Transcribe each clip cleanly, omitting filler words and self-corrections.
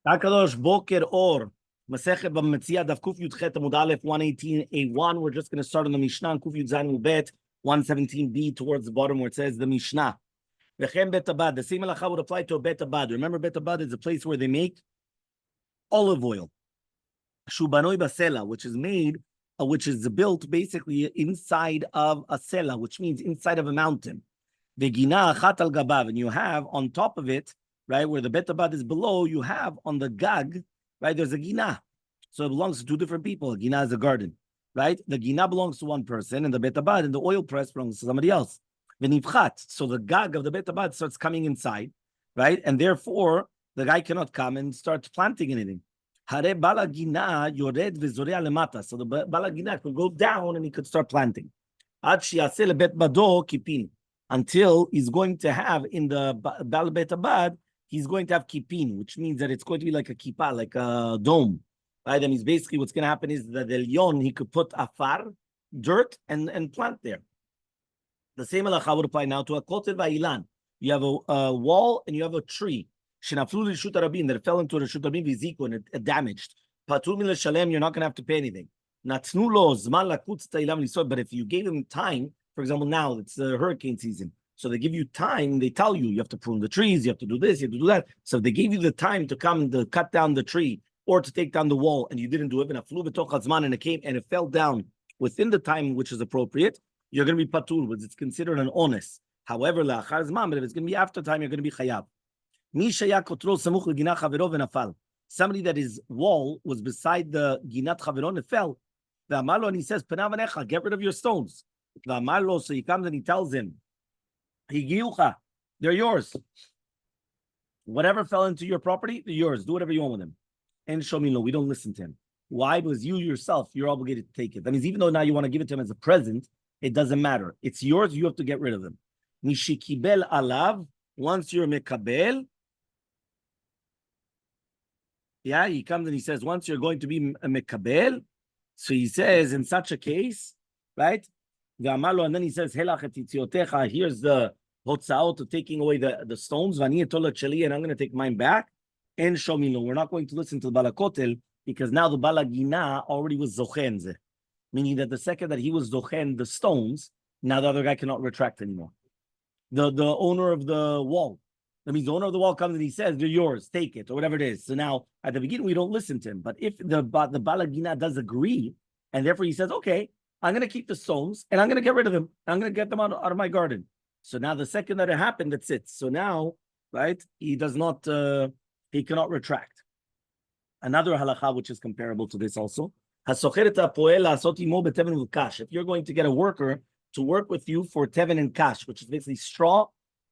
Akadosh Boker Or, Masechet Bava Metzia Daf Kuf Yud 118a1. We're just going to start on the Mishnah, Kuf Yud Zayin Ubet 117b towards the bottom where it says the Mishnah. V'chem Bet Abad. The same halacha would apply to a Bet Abad. Remember, Bet Abad is a place where they make olive oil. Shubanoi Basela, which is made, which is built basically inside of a sela, which means inside of a mountain. V'gina achat al gabav, and you have on top of it, right, where the Bet Abad is below, you have on the gag, right, there's a gina. So it belongs to two different people. A gina is a garden, right? The gina belongs to one person, and the Bet Abad and the oil press belongs to somebody else. V'nivchat, so the gag of the Bet Abad starts coming inside, right? And therefore, the guy cannot come and start planting anything. Hare bala gina yored v'zorea lemata. So the bala gina could go down and he could start planting. Ad shi'aseh lebet bado kipin. Until he's going to have in the Bal Bet Abad, he's going to have kipin, which means that it's going to be like a kippah, like a dome. Right? And he's basically what's going to happen is that the Elyon, he could put afar, dirt, and plant there. The same halacha would apply now to a kotel va'ilan. You have a wall and you have a tree. Shenaflu l'reshut harabim, that fell into reshut harabim v'ziku, and it damaged. Patur min l'shalem, you're not going to have to pay anything. Natnu lo zman lakutz ta'ilam l'isod, but if you gave him time, for example, now it's the hurricane season. So they give you time. They tell you have to prune the trees. You have to do this. You have to do that. So if they gave you the time to come to cut down the tree or to take down the wall, and you didn't do it, and it came and it fell down within the time which is appropriate, you're going to be patur, because it's considered an honest. However, la'achar zman, but if it's going to be after time, you're going to be chayav. Somebody that his wall was beside the ginat chaveron, it fell. And he says, get rid of your stones. So he comes and he tells him, they're yours. Whatever fell into your property, they're yours. Do whatever you want with them. And Shomilo, we don't listen to him. Why? Because you yourself, you're obligated to take it. That means even though now you want to give it to him as a present, it doesn't matter. It's yours. You have to get rid of them. Nishikibel alav, once you're mekabel, yeah, he comes and he says, once you're going to be a mekabel, so he says, in such a case, right? And then he says, here's the hotzaot of taking away the stones, and I'm going to take mine back. And Shomilo, we're not going to listen to the balakotel, because now the balagina already was zochen, meaning that the second that he was zochen the stones, now the other guy cannot retract anymore. The owner of the wall, that means the owner of the wall comes and he says, they're yours, take it, or whatever it is. So now at the beginning we don't listen to him, but if the balagina does agree, and therefore he says, okay, I'm going to keep the stones and I'm going to get rid of them. I'm going to get them out of my garden. So now the second that it happened, that's it. So now, right, he does not, he cannot retract. Another halacha which is comparable to this also. If you're going to get a worker to work with you for teven and kash, which is basically straw,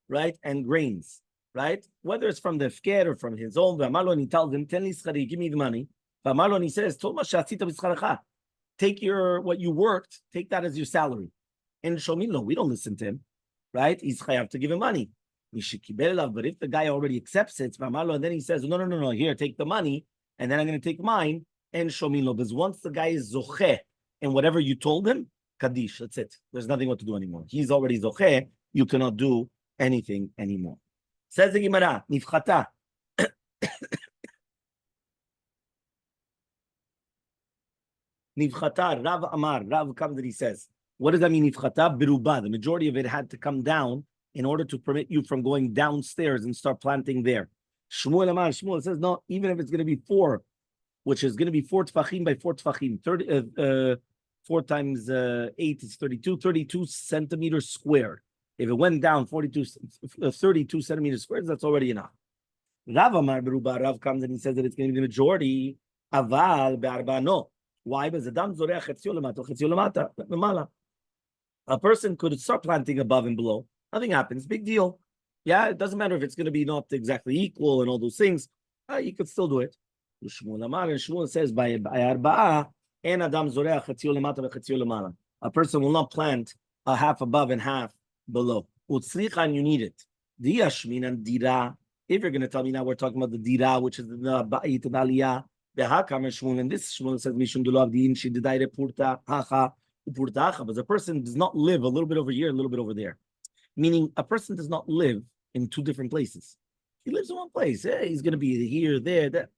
right, and grains, right? Whether it's from the fker or from his own, and he tells him, give me the money. And he says, take what you worked, take that as your salary. And Shomilo, we don't listen to him, right? He's chayav to give him money. But if the guy already accepts it, and then he says, no, here, take the money, and then I'm going to take mine, and Shomilo, because once the guy is zocheh, and whatever you told him, kaddish, that's it. There's nothing what to do anymore. He's already zocheh, you cannot do anything anymore. Says the Gemara, nifchata. Nivchata, Rav Amar, Rav comes and he says, what does that mean, Nivchata? Biruba, the majority of it had to come down in order to permit you from going downstairs and start planting there. Shmuel Amar, Shmuel says, no, even if it's going to be 4, which is going to be 4 tfachim by 4 tfachim, 4 times 8 is 32 centimeters squared. If it went down 32 centimeters squared, that's already enough. Rav Amar Biruba, Rav comes and he says that it's going to be the majority. Aval be'arba, no. Why? Because a person could start planting above and below. Nothing happens. Big deal. Yeah, it doesn't matter if it's going to be not exactly equal and all those things. You could still do it. And Shmuel says, by arba'a, en adam zoreach chetziyo lemata v'chetziyo lemala. A person will not plant a half above and half below. Utzricha, you need it. Diyashmin and dira. If you're going to tell me now, we're talking about the dira, which is the ba'it and aliyah. And this Shmuel says, but the person does not live a little bit over here, a little bit over there. Meaning a person does not live in 2 different places. He lives in one place. He's going to be here, there, there.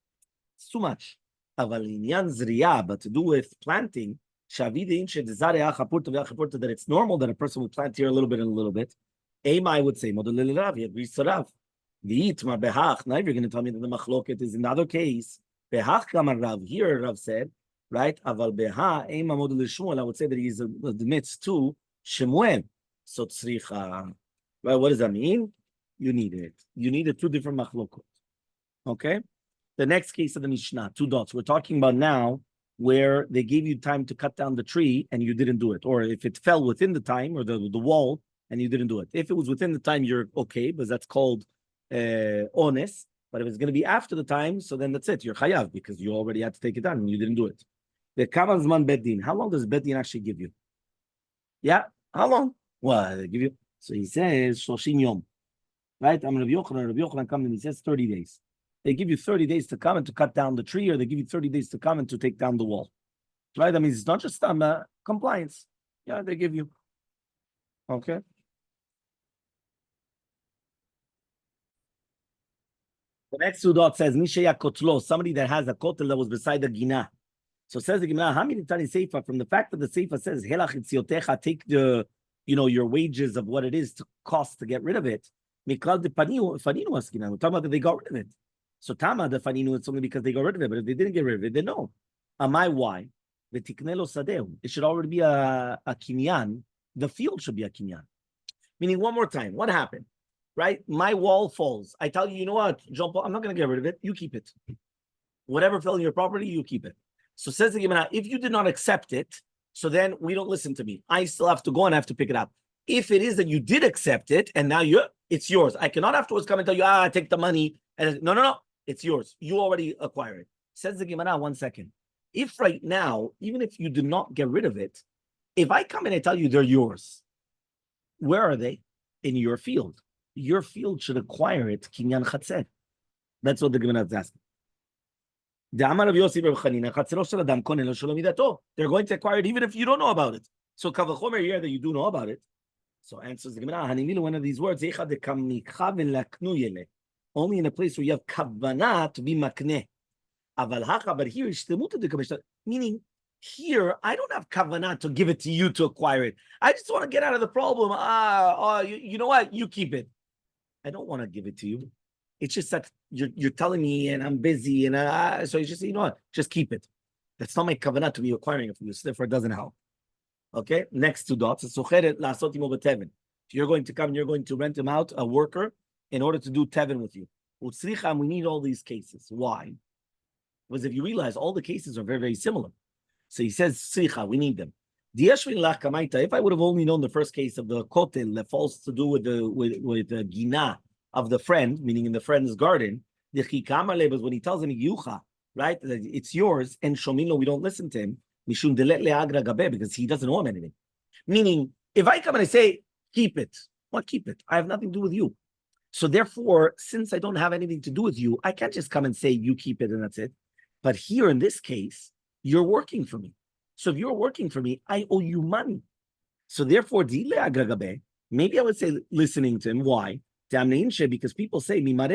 It's too much. But to do with planting, that it's normal that a person would plant here a little bit and a little bit. I would say, he agrees to Rav. Now you're going to tell me that the machloket is in the other case. Here Rav said, right? I would say that he's admits to Shemuel. So tzricha. Well, what does that mean? You need it. You need two different machlokot. Okay? The next case of the Mishnah, 2 dots. We're talking about now where they gave you time to cut down the tree and you didn't do it. Or if it fell within the time or the wall and you didn't do it. If it was within the time, you're okay, because that's called honest. But if it's going to be after the time, so then that's it. You're chayav because you already had to take it down and you didn't do it. The kavan zman bedin. How long does bedin actually give you? Yeah, how long? Well, they give you. So he says shoshim yom, right? I'm Rabbi Yochanan. Rabbi Yochanan comes and he says 30 days. They give you 30 days to come and to cut down the tree, or they give you 30 days to come and to take down the wall. Right? That means it's not just compliance. Yeah, they give you. Okay. The next 2 dots says Misheya Kotlo, somebody that has a kotel that was beside the gina. So says the Gemara, how many times Seifa, from the fact that the Seifa says Helach itziotecha, take the your wages of what it is to cost to get rid of it. Mikal de paninu askina. We're talking about that they got rid of it. So Tama the faninu, it's only because they got rid of it. But if they didn't get rid of it, then no. Amai why? The tiknelo sadeu. It should already be a kinyan. The field should be a kinyan. Meaning, one more time, what happened? Right? My wall falls. I tell you, you know what, John Paul, I'm not going to get rid of it. You keep it. Whatever fell in your property, you keep it. So says the Gemara, if you did not accept it, so then we don't listen to me. I still have to go and I have to pick it up. If it is that you did accept it and now it's yours, I cannot afterwards come and tell you, take the money. And no. It's yours. You already acquired it. Says the Gemara, 1 second. If right now, even if you did not get rid of it, if I come in and tell you they're yours, where are they? In your field. Your field should acquire it. Kinyan chatzeh. That's what the Gemara is asking. They're going to acquire it even if you don't know about it. So kavachomer here that you do know about it. So answers the Gemara, one of these words, only in a place where you have kavanah to be makneh. But here, meaning here, I don't have kavanah to give it to you to acquire it. I just want to get out of the problem. You know what? You keep it. I don't want to give it to you. It's just that you're telling me and I'm busy. And so you just say, you know what? Just keep it. That's not my kavanah to be acquiring it from you. So therefore, it doesn't help. Okay? Next 2 dots. If you're going to come and you're going to rent him out, a worker, in order to do tevin with you. We need all these cases. Why? Because if you realize all the cases are very, very similar. So he says, we need them. If I would have only known the first case of the kotel that falls to do with the gina of the friend, meaning in the friend's garden, the chikamaleh was when he tells him, right, that it's yours, and shomino, we don't listen to him, because he doesn't owe him anything. Meaning, if I come and I say, keep it, what keep it? I have nothing to do with you. So therefore, since I don't have anything to do with you, I can't just come and say, you keep it and that's it. But here in this case, you're working for me. So if you're working for me, I owe you money. So therefore, maybe I would say listening to him. Why? Because people say, from a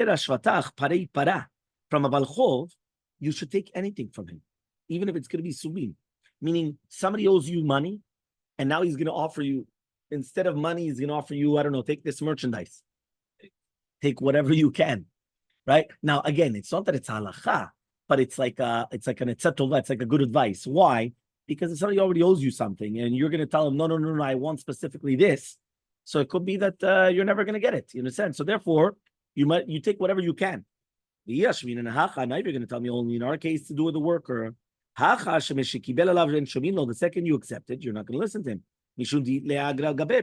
balchov, you should take anything from him, even if it's going to be subim. Meaning somebody owes you money, and now he's going to offer you, instead of money, he's going to offer you, I don't know, take this merchandise. Take whatever you can, right? Now, again, it's not that it's halacha, but it's like an etzetova, it's like a good advice. Why? Because if somebody already owes you something, and you're going to tell him, no, I want specifically this. So it could be that you're never going to get it, in a sense. So therefore, you take whatever you can. Now you're going to tell me only in our case to do with the worker. The second you accept it, you're not going to listen to him.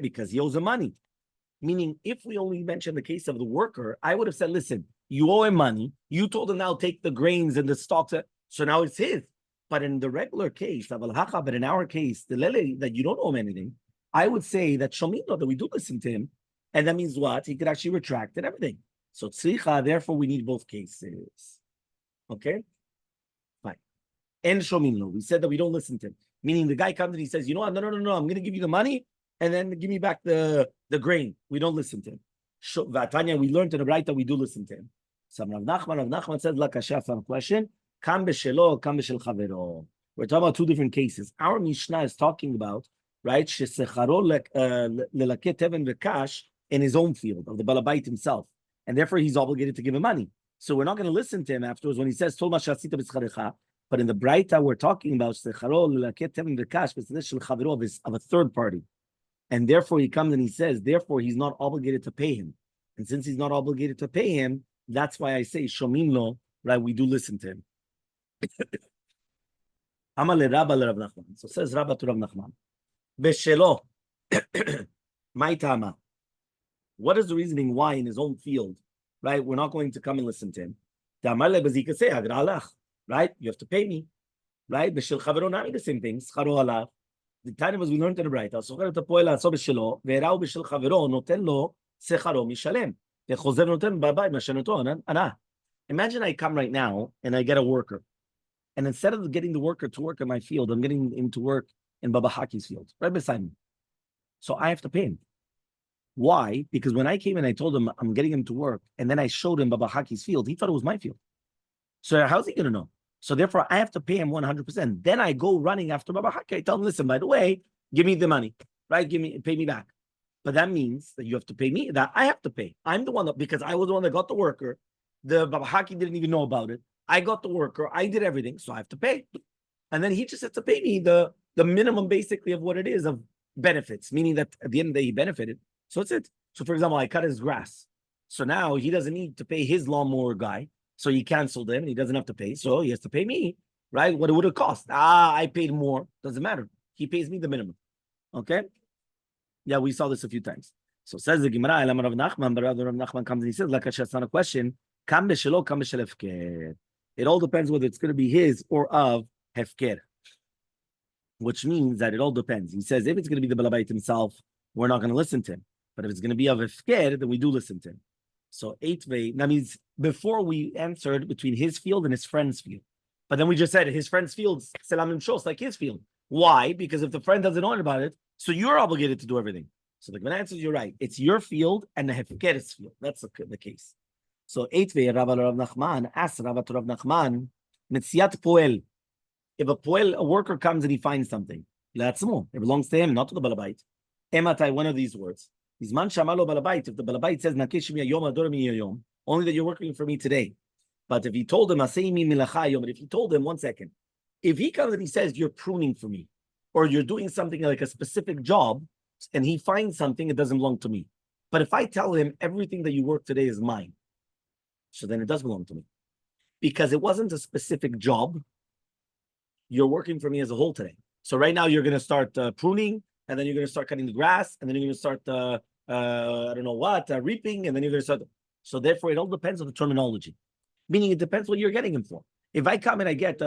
Because he owes the money. Meaning, if we only mention the case of the worker, I would have said, listen, you owe him money. You told him now take the grains and the stalks. So now it's his. But in the regular case, but in our case, the lele, that you don't owe him anything, I would say that shomino, that we do listen to him. And that means what? He could actually retract and everything. So tzricha, therefore we need both cases. Okay? Fine. And shomino, we said that we don't listen to him. Meaning the guy comes and he says, you know what? No, I'm going to give you the money and then give me back the grain. We don't listen to him. Vatanya, we learned in the right that we do listen to him. So Rav Nachman said, Lakashaf, question. Kam b'shelo, kam b'shel chavero. We're talking about two different cases. Our Mishnah is talking about, right, shesecharo lelaket teven v'kash in his own field of the balabait himself, and therefore he's obligated to give him money. So we're not going to listen to him afterwards when he says tol ma shasita b'scharecha. But in the Braita, we're talking about shesecharo lelaket teven v'kash b'tzedek shel chavero of a third party, and therefore he comes and he says, therefore he's not obligated to pay him, and since he's not obligated to pay him, that's why I say shomim lo, right? We do listen to him. Amaleh Rabba le Rav Nachman. So says Rabba to Rav Nachman. Beshelo, my tama. What is the reasoning why in his own field, right? We're not going to come and listen to him. Right? You have to pay me, right? Beshel chavero nami the same thing. Scharo alav. The time was we learned in the Braita. So to poel aso beshelo ve'erau beshel chavero noten lo secharo mishalem. Ve'chozev noten babay masheneto ana. Imagine I come right now and I get a worker. And instead of getting the worker to work in my field, I'm getting him to work in Baba Haki's field, right beside me. So I have to pay him. Why? Because when I came and I told him I'm getting him to work, and then I showed him Baba Haki's field, he thought it was my field. So how's he going to know? So therefore, I have to pay him 100%. Then I go running after Baba Haki. I tell him, listen, by the way, give me the money, right? Pay me back. But that means that you have to pay me, that I have to pay. I'm the one that, because I was the one that got the worker. The Baba Haki didn't even know about it. I got the worker, I did everything, so I have to pay. And then he just has to pay me the minimum, basically, of what it is of benefits, meaning that at the end of the day, he benefited. So that's it. So, for example, I cut his grass. So now he doesn't need to pay his lawnmower guy. So he canceled him, and he doesn't have to pay. So he has to pay me, right? What it would have cost. I paid more. Doesn't matter. He pays me the minimum. Okay? Yeah, we saw this a few times. So says the Gemara, Rav Nachman, but Rav Nachman comes and he says, like that's not a question. Kam b'shelo, kam b'shel hefker. It all depends whether it's going to be his or of hefker, which means that it all depends. He says if it's going to be the balabait himself, we're not going to listen to him. But if it's going to be of hefker, then we do listen to him. So eitvei, that means before we answered between his field and his friend's field. But then we just said his friend's field, selamim shos, like his field. Why? Because if the friend doesn't know about it, so you're obligated to do everything. So the Gemara answers, you're right. It's your field and the hefker's field. That's the case. So eitvei, Rabba Rav Nachman, ask Rabba to Rav Nachman, Metziat poel. If a worker comes and he finds something, it belongs to him, not to the balabait. Ematai, one of these words. Izman shamalo balabait. If the balabait says nakeshimi yom adormi yom, only that you're working for me today. But if he told him aseimi milacha yom, if he told him 1 second, if he comes and he says you're pruning for me, or you're doing something like a specific job, and he finds something, it doesn't belong to me. But if I tell him everything that you work today is mine, so then it does belong to me. Because it wasn't a specific job. You're working for me as a whole today. So right now you're going to start pruning, and then you're going to start cutting the grass, and then you're going to start, I don't know what, reaping, and then you're going to start. So therefore, it all depends on the terminology. Meaning it depends what you're getting him for. If I come and I get...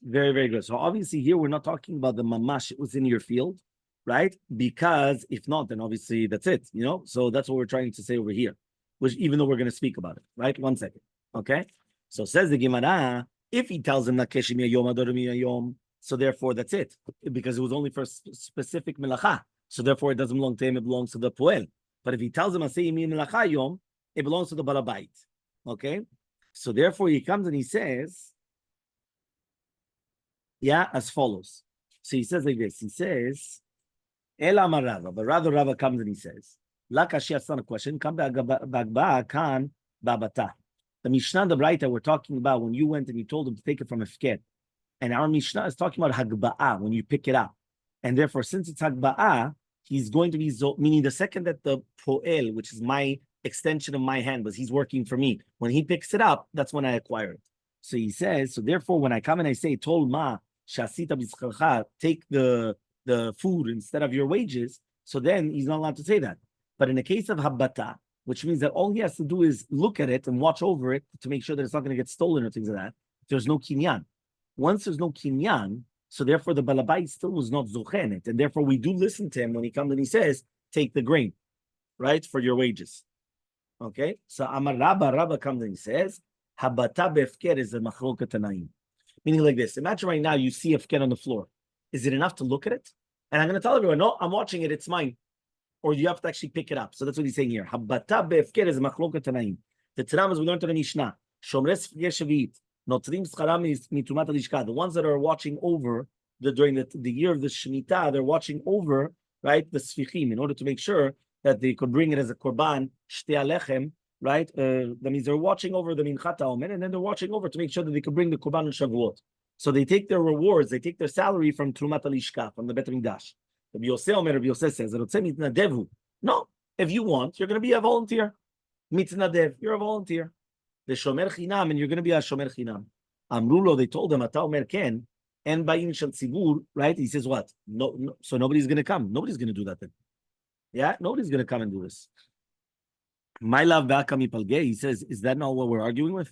Very, very good. So obviously here we're not talking about the mamash, it was in your field, right? Because if not, then obviously that's it, So that's what we're trying to say over here, which even though we're going to speak about it, right? 1 second. Okay. So says the Gemara, if he tells him nakeshimi yom adormi yom, so therefore that's it, because it was only for specific melacha. So therefore it doesn't belong to him, it belongs to the poel. But if he tells him asayimi melacha yom, it belongs to the balabait. Okay. So therefore he comes and he says, as follows. So he says like this. He says, Ela Rava, but rather Rava comes and he says, La Kashi, that's not a question. Come back, kan babata. The Mishnah, the Braita we're talking about when you went and you told him to take it from Efker. And our Mishnah is talking about Hagba'ah, when you pick it up. And therefore, since it's Hagba'ah, he's going to be, meaning the second that the Poel, which is my extension of my hand, was he's working for me. When he picks it up, that's when I acquire it. So he says, so therefore, when I come and I say, Tol ma shasita b'scharcha, take the food instead of your wages, so then he's not allowed to say that. But in the case of habbata, which means that all he has to do is look at it and watch over it to make sure that it's not going to get stolen or things like that, there's no kinyan. Once there's no kinyan, so therefore the balabait still was not zochenet, and therefore we do listen to him when he comes and he says, take the grain, right, for your wages. Okay, so Amar Rabba comes and he says, Habata befker is a machloket tanaim. Meaning like this, imagine right now you see a fker on the floor. Is it enough to look at it? And I'm going to tell everyone, no, I'm watching it, it's mine. or you have to actually pick it up. So that's what he's saying here. Habata be'efker is machloket tanaim. The Tanam, as we learned in the Mishnah, Shomres Yeshevit, Notrim Scharam Mitumat Alishka, the ones that are watching over during the year of the Shemitah, they're watching over, right, the Sfichim, in order to make sure that they could bring it as a Korban, Shtei Alechem, right? That means they're watching over the Minchat HaOmer, and then they're watching over to make sure that they could bring the Korban and Shavuot. So they take their rewards, they take their salary from Trumat Alishka, from the Bet HaMikdash. Rabbi Yosef says, no, if you want, you're going to be a volunteer. Mitznadev, you're a volunteer. The Shomer Chinam, and you're going to be a Shomer Chinam. Amrulo, they told him, Ata Omer Ken, and Bayin Shel Tzibur, right? He says, what? No, so nobody's going to come. Nobody's going to do that then. Yeah, nobody's going to come and do this. My love, he says, is that not what we're arguing with?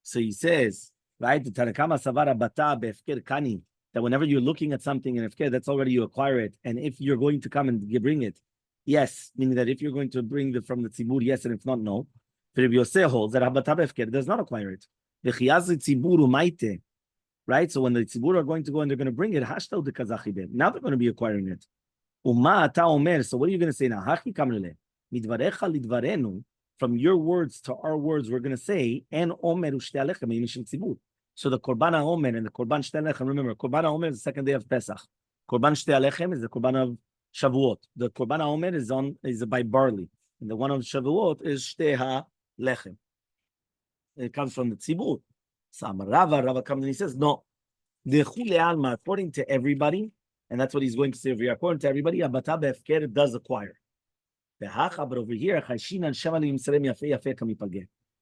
So he says, right, the Tanakama Savara Bata Befker Kani, that whenever you're looking at something in Efker, that's already you acquire it. And if you're going to come and bring it, yes, meaning that if you're going to bring it from the Tzibur, yes, and if not, no. Rabbi Yosef holds that Habata Befker does not acquire it. Right? So when the Tzibur are going to go and they're going to bring it, now they're going to be acquiring it. So what are you going to say now? From your words to our words, we're going to say, so the Korban HaOmer and the Korban Shtei Alechem, remember, Korban HaOmer is the second day of Pesach. Korban Shtei Alechem is the Korban of Shavuot. The Korban HaOmer is by barley. And the one of Shavuot is Shtei HaLechem. It comes from the Tzibur. So Rava comes and he says, no. According to everybody, and that's what he's going to say over here, according to everybody, Abata Be'efker does acquire. But over here,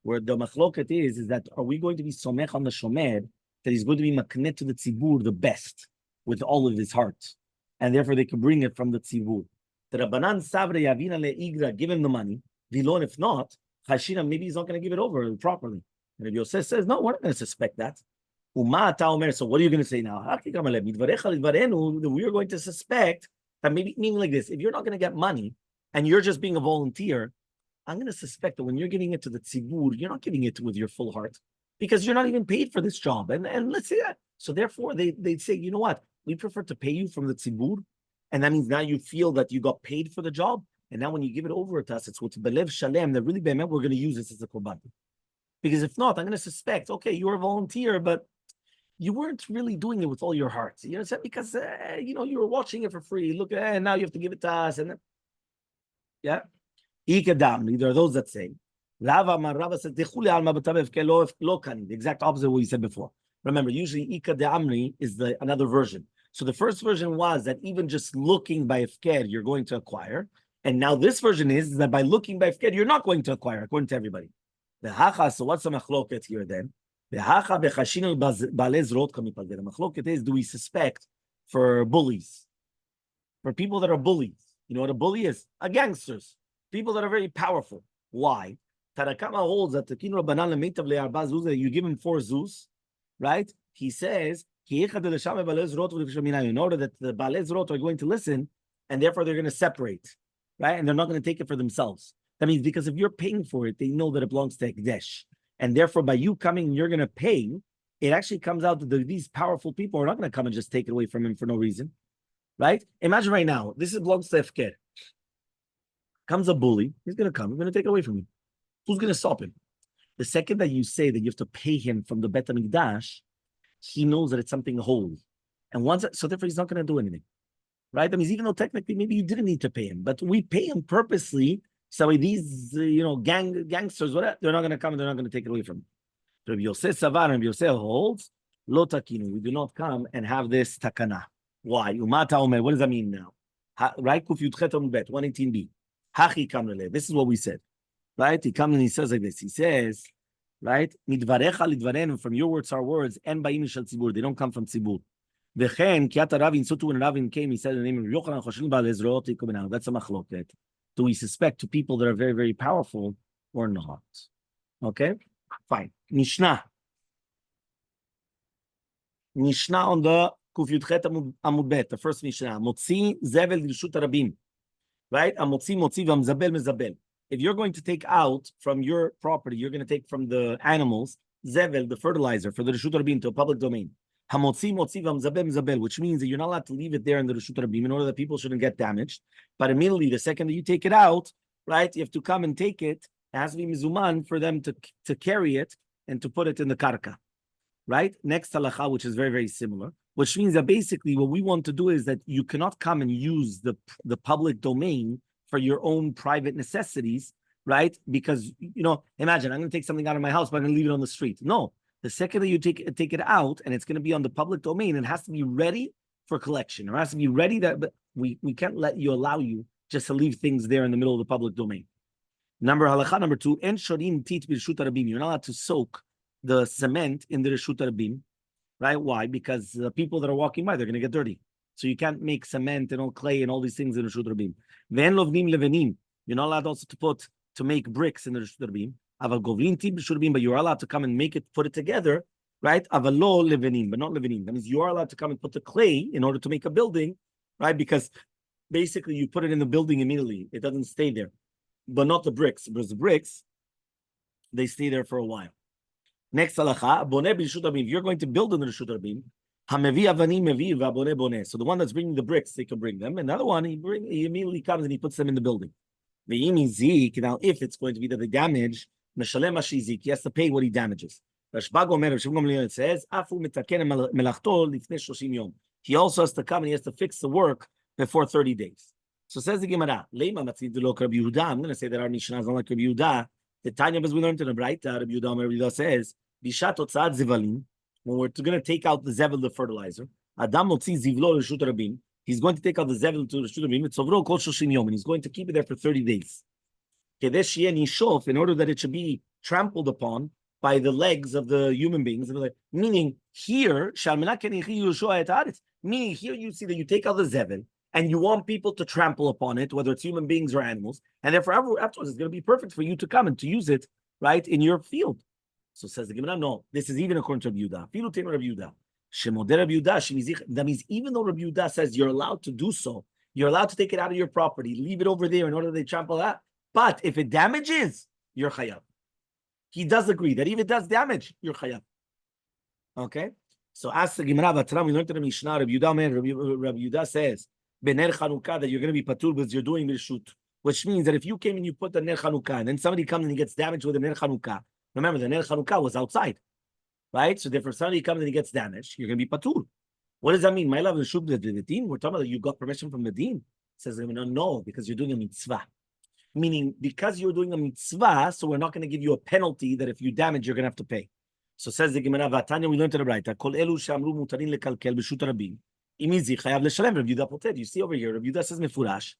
where the machloket is that are we going to be somech on the shomer that he's going to be maknet to the tzibur the best with all of his heart, and therefore they can bring it from the tzibur. The Rabbanan savre yavina leigra, give him the money. Vilon, if not, chashina, maybe he's not going to give it over properly. And Rabbi Yosef says, no, we're not going to suspect that. Uma ata omer. So what are you going to say now? We're going to suspect that maybe, meaning like this: if you're not going to get money and you're just being a volunteer, I'm going to suspect that when you're giving it to the tzibur, you're not giving it with your full heart because you're not even paid for this job. And let's say that. So therefore, they say, you know what? We prefer to pay you from the tzibur. And that means now you feel that you got paid for the job. And now when you give it over to us, it's with belev shalem that really, we're going to use this as a korban. Because if not, I'm going to suspect, okay, you're a volunteer, but you weren't really doing it with all your heart. You know, because, you were watching it for free. Look, and now you have to give it to us. And then, yeah. There are those that say, Rava says, the exact opposite of what you said before. Remember, usually Ika de Amri is another version. So the first version was that even just looking by Efker, you're going to acquire. And now this version is that by looking by Efker, you're not going to acquire, according to everybody. So what's the machloket here then? The machloket is, do we suspect for bullies? For people that are bullies. You know what a bully is? A gangsters. People that are very powerful. Why? Tarakama holds that you give him 4 zuz, right? He says, in order that the Baalei Zrot are going to listen, and therefore they're going to separate, right? And they're not going to take it for themselves. That means because if you're paying for it, they know that it belongs to Ekdesh. And therefore, by you coming, you're going to pay, it actually comes out that these powerful people are not going to come and just take it away from him for no reason, right? Imagine right now, this belongs to Efker. Comes a bully, he's going to come, he's going to take it away from you. Who's going to stop him? The second that you say that you have to pay him from the Bet HaMikdash, he knows that it's something holy. And so therefore he's not going to do anything. Right? That means even though technically maybe you didn't need to pay him, but we pay him purposely, so these, gangsters, whatever, they're not going to come and they're not going to take it away from him. Rabbi Yosef Savar and Rabbi Yosef holds, Lo takinu, we do not come and have this takana. Why? Umata omer, what does that mean now? Right? Kuf Yudchet Amud Bet, 118b. Hachi kamrele. This is what we said. Right? He comes and he says like this. He says, right? Midvarecha lidvarenu, from your words, our words, and ba'im shel tzibur. They don't come from tzibur. V'chen, kiata Ravin, so too when Ravin came, he said in the name of Yochanan, Choshin ba'al ezrot yikubenau. That's a machloket. Do we suspect to people that are very, very powerful or not? Okay? Fine. Mishnah on the Kuf Yudchet Amud Bet, the first Mishnah. Motzi zevel l'rshut harabim. Right? Motzi v'mzabel mezabel. If you're going to take out from your property, you're going to take from the animals, zevel, the fertilizer, for the reshut harabim to a public domain. Hamotzi motzi v'mzabel mzabel, which means that you're not allowed to leave it there in the Reshut Rabim in order that people shouldn't get damaged. But immediately, the second that you take it out, right, you have to come and take it. It has to be mizuman for them to carry it and to put it in the karka. Right? Next halacha, which is very, very similar, which means that basically what we want to do is that you cannot come and use the public domain for your own private necessities, right? Because, imagine I'm going to take something out of my house, but I'm going to leave it on the street. No, the second that you take it out and it's going to be on the public domain, it has to be ready for collection. It has to be ready but we can't allow you just to leave things there in the middle of the public domain. Halacha number 2, en shorim tit b'reshut rabim. You're not allowed to soak the cement in the Reshut Rabim, right? Why? Because the people that are walking by, they're going to get dirty. So you can't make cement and all clay and all these things in Reshut Rabim. Ve'en lovnim levenim. You're not allowed also to make bricks in the Reshut Rabim. Aval govlin ti b'Reshut Rabim, but you're allowed to come and put it together, right? Aval lo levenim, but not levenim. That means you are allowed to come and put the clay in order to make a building, right? Because basically you put it in the building immediately. It doesn't stay there. But not the bricks, because the bricks, they stay there for a while. Next halacha, boneh b'Reshut Rabim. If you're going to build in the Reshut Rabim, hamevi avanim mevi v'aboneh boneh. So the one that's bringing the bricks, they can bring them. And the other one, he immediately comes and he puts them in the building. Now, if it's going to be that they damage, meshalem mashizik, he has to pay what he damages. It says, he also has to come and he has to fix the work before 30 days. So says the Gemara, I'm going to say that our Mishnah is not like Rabbi Yehuda. The Tanya, as we learned in the Braita, Rabbi Yehuda says, Bishat otzad zivalim, when we're going to take out the zevel, the fertilizer, Adam motzi zivlo l'Reshut Rabim, he's going to take out the zevel to Reshut Rabim, it's ovro kol shoshim yom, and he's going to keep it there for 30 days. Kedesh yeh nishof, in order that it should be trampled upon by the legs of the human beings. Meaning here, meaning here you see that you take out the zevel, and you want people to trample upon it, whether it's human beings or animals, and therefore afterwards it's going to be perfect for you to come and to use it, right, in your field. So says the Gemara, no, this is even according to Rabbi Yehuda. That means even though Rabbi Yehuda says you're allowed to do so, you're allowed to take it out of your property, leave it over there in order that they trample that, but if it damages, you're chayav. He does agree that if it does damage, you're chayav. Okay? So ask the Gemara, we learned in the Mishnah, Rabbi Yehuda says, Bener Chanukah, that you're going to be patur because you're doing Reshut, which means that if you came and you put the Ner Chanukah and then somebody comes and he gets damaged with the Ner Chanukah, remember the Ner Chanukah was outside, right? So therefore somebody comes and he gets damaged, you're going to be patur. What does that mean? My love Reshut the Din. We're talking about that you got permission from the Din. Says no, because you're doing a mitzvah. Meaning because you're doing a mitzvah, so we're not going to give you a penalty that if you damage, you're going to have to pay. So says the Gemara, Vatanya, we learned to the Braita, Kol elu she'amru mutarin lekalkel b'Reshut Rabim. You see over here, Rabbi Yehuda says mefurash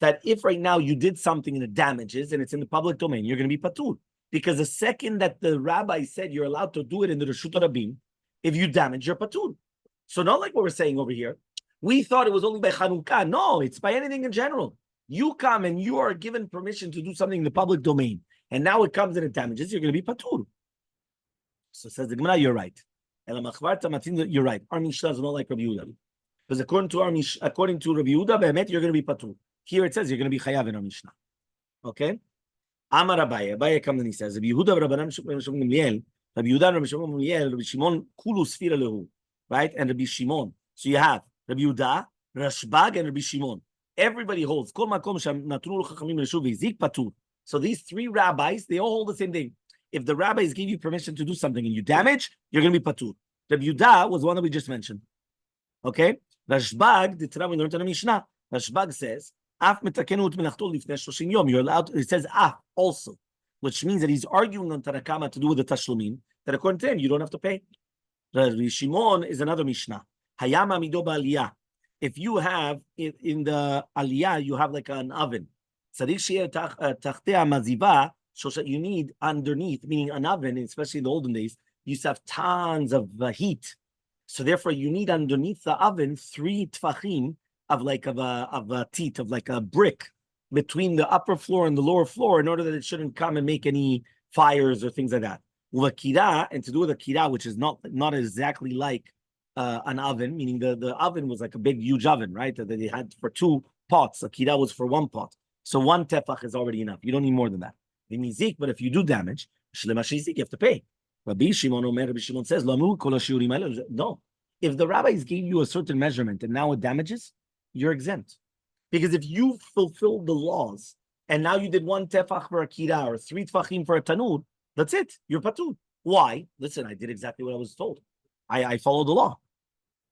that if right now you did something and it damages and it's in the public domain, you're going to be patur. Because the second that the rabbi said you're allowed to do it in the Reshut Rabim, if you damage, you're patur. So not like what we're saying over here. We thought it was only by Chanukah. No, it's by anything in general. You come and you are given permission to do something in the public domain, and now it comes and it damages, you're going to be patur. So says the Gemara, you're right. You're right. Our Mishnah is not like Rabbi Yehuda. Because according to Rabbi Yehuda, you're going to be patur. Here it says you're going to be chayav in our Mishnah. Okay? Amar Abaye comes and he says, Rabbi Yehuda and Rabbi Shimon Gamliel, Rabbi Shimon kulu sfira lehu. Right? And Rabbi Shimon. So you have Rabbi Yehuda, Rashbag, and Rabbi Shimon. Everybody holds. So these three rabbis, they all hold the same thing. If the rabbis give you permission to do something and you damage, you're going to be patur. Rabbi Yehuda was one that we just mentioned. Okay? Rashbag, the Torah we learned in the Mishnah. Rashbag says, "Af metakenu ut melachto lifnei 30 yom." You're allowed. It says "af" also, which means that he's arguing on Tanakama to do with the tashlumin. That according to him, you don't have to pay. Rabbi Shimon is another Mishnah. Hayam amido ba'aliyah. If you have in the aliyah, you have like an oven. Tzarich she'eh tachtea maziva. You need underneath, meaning an oven, especially in the olden days, you used to have tons of heat. So therefore, you need underneath the oven 3 tfachim of a teat, of like a brick between the upper floor and the lower floor in order that it shouldn't come and make any fires or things like that. And to do with a kira, which is not exactly like an oven, meaning the oven was like a big, huge oven, right? That they had for 2 pots. A kira was for 1 pot. So 1 tefach is already enough. You don't need more than that. But if you do damage, you have to pay. Rabbi Shimon says, no, If the rabbis gave you a certain measurement and now it damages, you're exempt. Because if you fulfilled the laws and now you did 1 tefach for a kira or 3 tefachim for a tanud, that's it. You're patur. Why? Listen, I did exactly what I was told. I followed the law.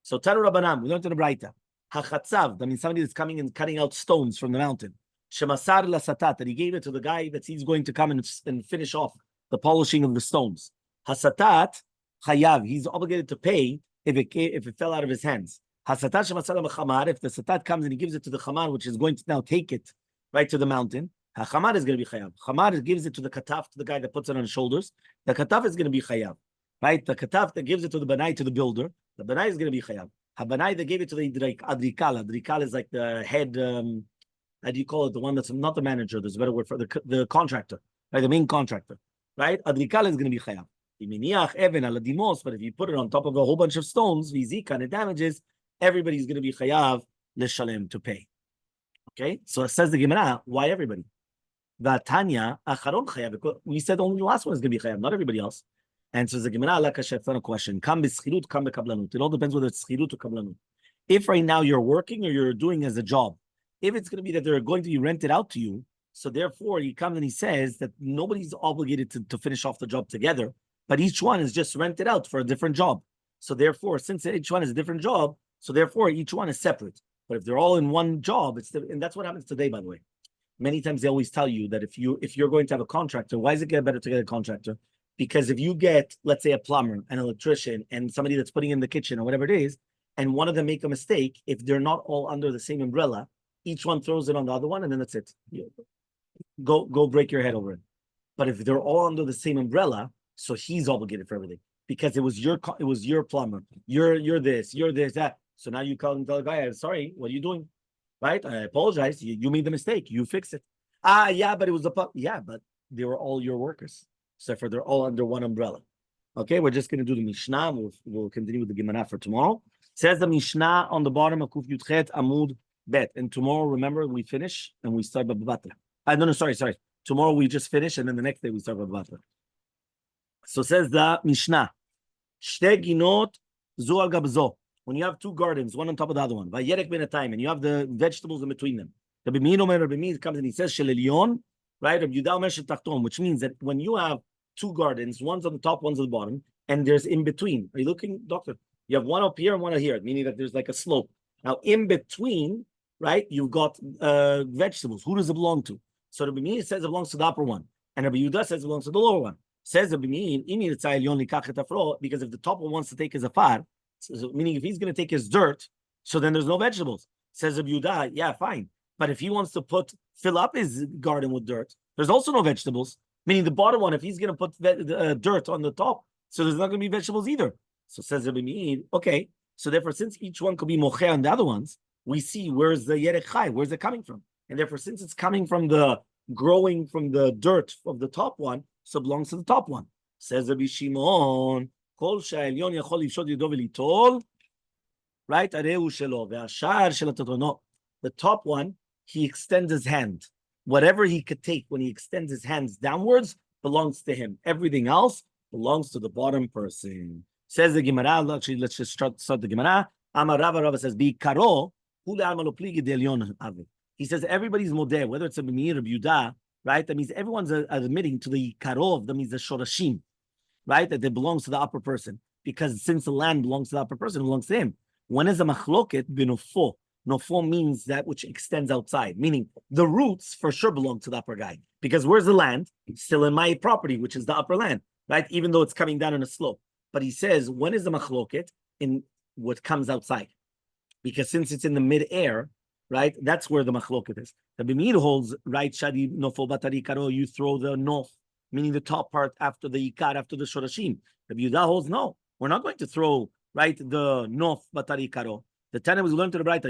So Tanu Rabbanam, we learned in the Braita. Hachatzav, that means somebody that's coming and cutting out stones from the mountain. Shemasar lasatat, that he gave it to the guy that he's going to come and finish off the polishing of the stones. Hasatat, chayav, he's obligated to pay if it fell out of his hands. Hasatat shemasar b'chamar, if the satat comes and he gives it to the chamar, which is going to now take it right to the mountain, Chamar is going to be chayav. Chamar gives it to the kataf, to the guy that puts it on his shoulders. The kataf is going to be chayav. Right? The kataf that gives it to the banai, to the builder, the banai is going to be chayav. Habanai that gave it to the adrikal. Adrikal is like the head, how do you call it? The one that's not the manager. There's a better word for the contractor, right? The main contractor, right? Adrikal is going to be chayav. But if you put it on top of a whole bunch of stones, vizika, and it damages, everybody's going to be chayav l'shalem, to pay. Okay? So it says the Gemara, why everybody? Vatanya acharon chayav. We said only the last one is going to be chayav, not everybody else. And so the Gemara on a question. Kam b'schirut, kam b'kablanut. It all depends whether it's schirut or kablanut. If right now you're working or you're doing as a job, if it's going to be that they're going to be rented out to you, so therefore he comes and he says that nobody's obligated to finish off the job together, but each one is just rented out for a different job. So therefore, since each one is a different job, so therefore each one is separate. But if they're all in one job, and that's what happens today, by the way. Many times they always tell you that if you're going to have a contractor, why is it better to get a contractor? Because if you get, let's say, a plumber, an electrician, and somebody that's putting in the kitchen or whatever it is, and one of them make a mistake, if they're not all under the same umbrella, each one throws it on the other one, and then that's it. Go break your head over it. But if they're all under the same umbrella, so he's obligated for everything because it was your plumber. You're this, that. So now you call and tell the guy, I'm sorry, what are you doing? Right? I apologize. You made the mistake. You fix it. Yeah, but it was but they were all your workers. So for they're all under one umbrella. Okay, we're just going to do the Mishnah. We'll continue with the Gemara for tomorrow. Says the Mishnah on the bottom of Kuf Yudchet Amud Bet. And tomorrow, remember, we finish and we start Bava Batra. No, sorry. Tomorrow we just finish and then the next day we start Bava Batra. So says the Mishnah. Shte ginot zu al gabzo. When you have two gardens, one on top of the other one, vayerek ben a time, and you have the vegetables in between them. Rabbi Meir comes and he says shel elyon, right? Rabbi Yudah omer shel tachton, which means that when you have two gardens, one's on the top, one's on the bottom, and there's in between. Are you looking, doctor? You have one up here and one up here, meaning that there's like a slope. Now, in between, right, you've got vegetables. Who does it belong to? So Rabbi Meir says it belongs to the upper one, and Rabbi Yudah says it belongs to the lower one. Says Rabbi Meir, because if the top one wants to take his afar, so meaning if he's going to take his dirt, so then there's no vegetables. Says Rabbi Yudah, yeah, fine. But if he wants to fill up his garden with dirt, there's also no vegetables. Meaning the bottom one, if he's going to put dirt on the top, so there's not going to be vegetables either. So says Rabbi Meir, okay. So therefore, since each one could be mocheh on the other ones, we see where's the yerech chai, where's it coming from? And therefore, since it's coming from growing from the dirt of the top one, so it belongs to the top one. Says Rabbi Shimon, kol sha'elyon yachol lifshot yedo v'litol, right? Areu shelo ve'ashar shel hatatonot. The top one, he extends his hand. Whatever he could take when he extends his hands downwards belongs to him. Everything else belongs to the bottom person. Says the Gemara. Actually, let's just start the Gemara. Amar Rava says, "Bi karo hule alma pligi de'elyon ave." He says everybody's modeh, whether it's a Meir or Yudah, right? That means everyone's admitting to the karov. That means the shorashim, right? That it belongs to the upper person, because since the land belongs to the upper person, it belongs to him. When is a machloket binofo? Nofo means that which extends outside, meaning the roots for sure belong to the upper guy. Because where's the land? It's still in my property, which is the upper land, right? Even though it's coming down in a slope. But he says, when is the machloket? In what comes outside. Because since it's in the mid-air, right, that's where the machloket is. The Bimir holds, right, shadi nofo batari karo, you throw the nof, meaning the top part after the ikar, after the shorashim. The Yudah holds, no, we're not going to throw, right, the nof batari karo. The Tana was learned to the Braita.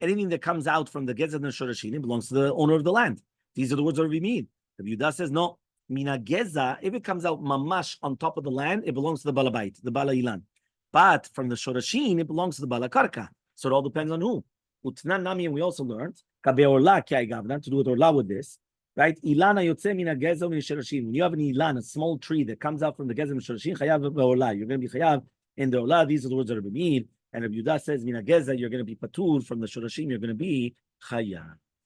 Anything that comes out from the Gezah and the Shorashin belongs to the owner of the land. These are the words of Rabbi Meir. Rabbi Yudah says, no. Mina Gezah, if it comes out mamash on top of the land, it belongs to the Balabait, the Bala Ilan. But from the Shorashin, it belongs to the Bala Karka. So it all depends on who. Utnan Nami, and we also learned, to do with Orla with this, right? Ilana yotze min hagezel min shorashim. When you have an ilan, a small tree that comes out from the gezel min shorashim, chayav be'olah. You're going to be chayav in the olah. These are the words of Rabbi. And Rabbi Yudah says min hagezel, you're going to be patur from the shorashim. You're going to be chayav.